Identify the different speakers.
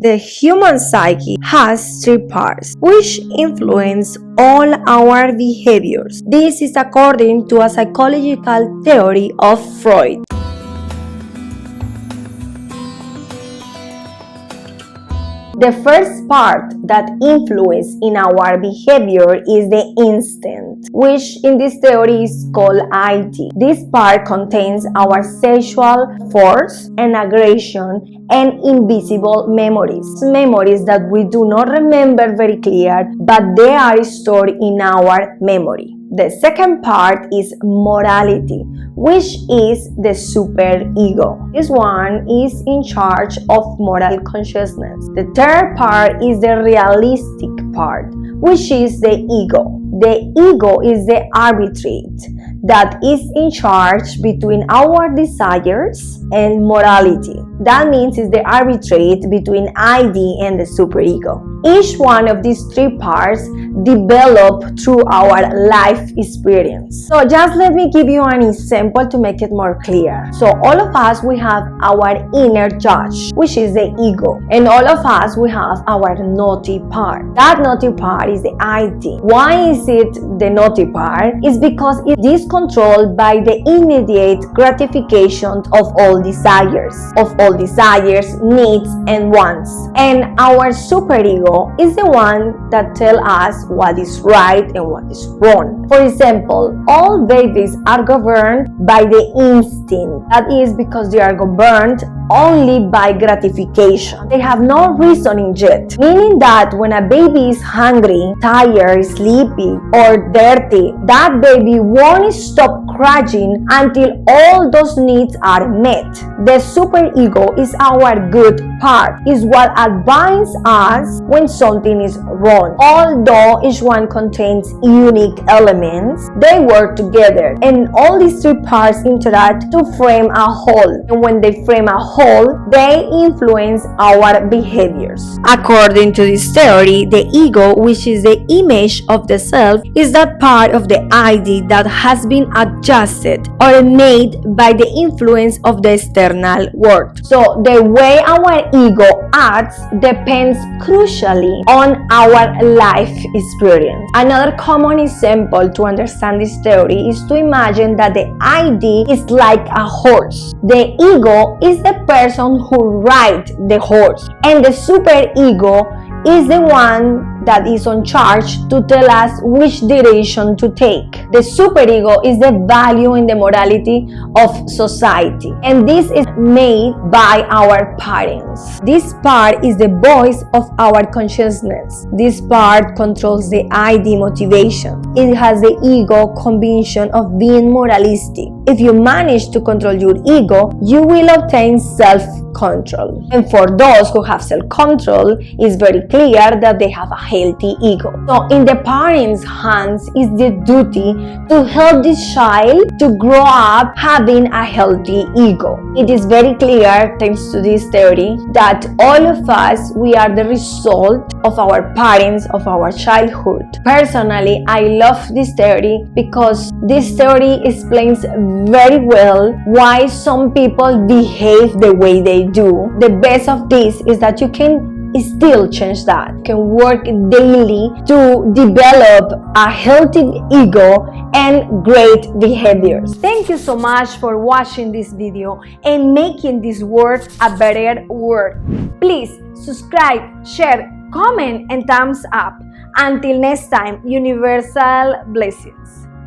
Speaker 1: The human psyche has three parts, which influence all our behaviors. This is according to a psychological theory of Freud. The first part that influences in our behavior is the instinct, which in this theory is called ID. This part contains our sexual force and aggression and invisible memories that we do not remember very clear, but they are stored in our memory. The second part is morality, which is the superego. This one is in charge of moral consciousness. The third part is the realistic part, which is the ego. The ego is the arbitrate that is in charge between our desires and morality. That means it's the arbitrate between ID and the superego. Each one of these three parts develop through our life experience. So just let me give you an example to make it more clear. So all of us, we have our inner judge, which is the ego. And all of us, we have our naughty part. That naughty part is the ID. Why is it the naughty part? It's because it is controlled by the immediate gratification of all desires, needs, and wants. And our superego is the one that tells us what is right and what is wrong. For example, all babies are governed by the instinct. That is because they are governed only by gratification. They have no reasoning yet, meaning that when a baby is hungry, tired, sleepy, or dirty, that baby won't stop crying until all those needs are met. The superego is our good part, is what advises us when something is wrong. Although each one contains unique elements, they work together, and all these three parts interact to frame a whole. And when they frame a whole, they influence our behaviors. According to this theory, the ego, which is the image of the self, is that part of the ID that has been adjusted or made by the influence of the external world. So the way our ego acts depends crucially on our life experience. Another common example to understand this theory is to imagine that the ID is like a horse. The ego is the person who rides the horse, and the superego is the one that is on charge to tell us which direction to take. The superego is the value and the morality of society, and this is made by our parents. This part is the voice of our consciousness. This part controls the ID motivation. It has the ego conviction of being moralistic. If you manage to control your ego, you will obtain self-control. And for those who have self-control, it's very clear that they have a healthy ego. So in the parents' hands is the duty to help this child to grow up having a healthy ego. It is very clear, thanks to this theory, that all of us, we are the result of our parents, of our childhood. Personally, I love this theory because this theory explains very well why some people behave the way they do. The best of this is that you can still change that. You can work daily to develop a healthy ego and great behaviors. Thank you so much for watching this video and making this world a better world. Please subscribe, share, comment, and thumbs up. Until next time, universal blessings.